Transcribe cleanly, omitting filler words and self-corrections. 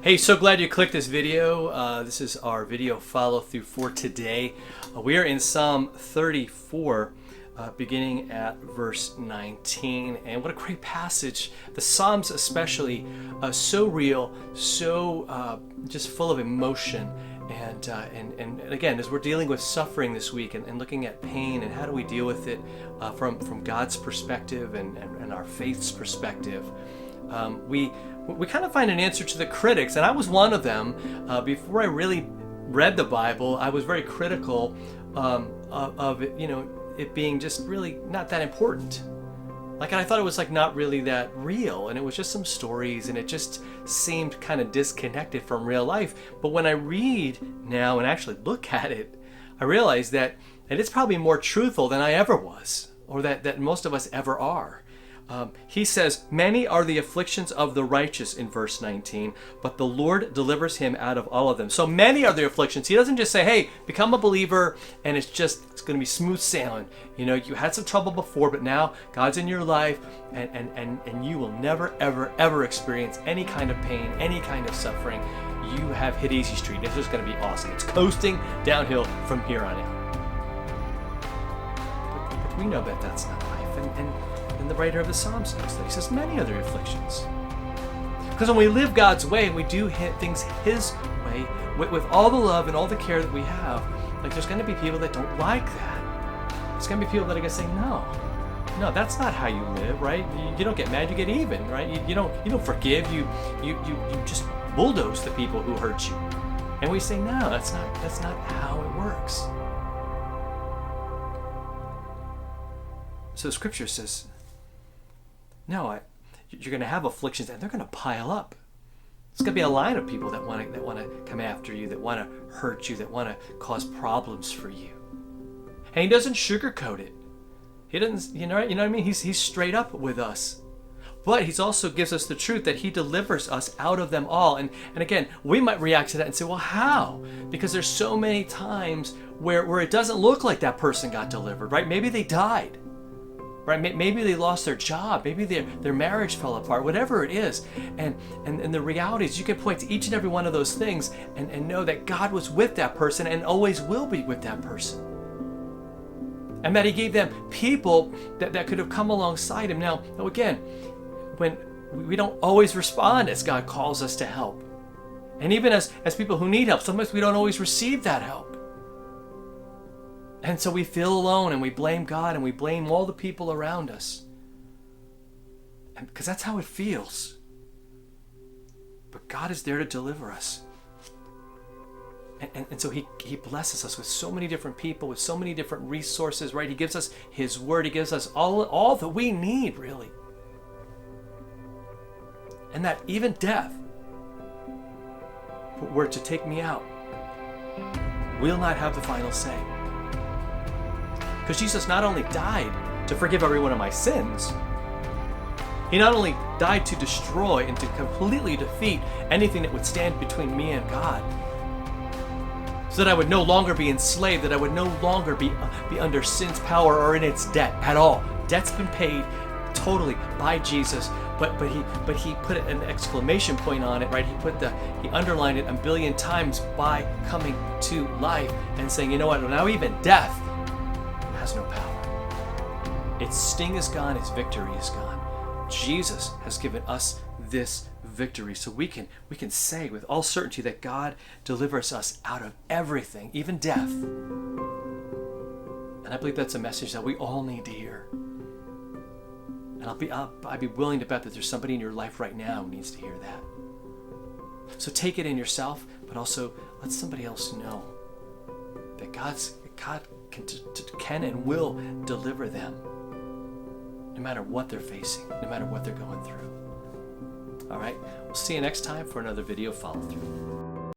Hey, so glad you clicked this video. This is our video follow through for today. We are in Psalm 34, beginning at verse 19. And what a great passage. The Psalms especially, so real, so just full of emotion. And again, as we're dealing with suffering this week and looking at pain and how do we deal with it from God's perspective and our faith's perspective, we kind of find an answer to the critics, and I was one of them. Before I really read the Bible, I was very critical of it, it being just really not that important. Like, I thought it was not really that real, and it was just some stories, and it just seemed kind of disconnected from real life. But when I read now and actually look at it, I realize that it's probably more truthful than I ever was, or that most of us ever are. He says, many are the afflictions of the righteous in verse 19, but the Lord delivers him out of all of them. So many are the afflictions. He doesn't just say, hey, become a believer and it's going to be smooth sailing. You had some trouble before, but now God's in your life and you will never, ever, ever experience any kind of pain, any kind of suffering. You have hit easy street. This is going to be awesome. It's coasting downhill from here on out. But we know that that's not life. And the writer of the Psalms knows that. He says many other afflictions. Because when we live God's way and we do things His way, with all the love and all the care that we have, there's going to be people that don't like that. There's going to be people that are going to say, no, that's not how you live, right? You don't get mad, you get even, right? You don't forgive. You just bulldoze the people who hurt you. And we say, no, that's not how it works. So Scripture says, no, you're going to have afflictions, and they're going to pile up. It's going to be a line of people that want to come after you, that want to hurt you, that want to cause problems for you. And He doesn't sugarcoat it. He doesn't, you know what I mean? He's straight up with us. But He also gives us the truth that He delivers us out of them all. And again, we might react to that and say, well, how? Because there's so many times where it doesn't look like that person got delivered, right? Maybe they died. Right? Maybe they lost their job. Maybe their marriage fell apart. Whatever it is. And the reality is you can point to each and every one of those things and know that God was with that person and always will be with that person. And that He gave them people that could have come alongside Him. Now again, when we don't always respond as God calls us to help. And even as people who need help, sometimes we don't always receive that help. And so we feel alone and we blame God and we blame all the people around us. And because that's how it feels. But God is there to deliver us. And so he blesses us with so many different people, with so many different resources, right? He gives us His Word. He gives us all that we need, really. And that even death were to take me out, will not have the final say. Because Jesus not only died to forgive every one of my sins, He not only died to destroy and to completely defeat anything that would stand between me and God, so that I would no longer be enslaved, that I would no longer be under sin's power or in its debt at all. Debt's been paid totally by Jesus, but he put an exclamation point on it, right? He underlined it a billion times by coming to life and saying, you know what? Now even death has no power. Its sting is gone, its victory is gone. Jesus has given us this victory, so we can say with all certainty that God delivers us out of everything, even death. And I believe that's a message that we all need to hear. And I'd be willing to bet that there's somebody in your life right now who needs to hear that. So take it in yourself, but also let somebody else know that God can and will deliver them, no matter what they're facing, no matter what they're going through. All right, we'll see you next time for another video follow through.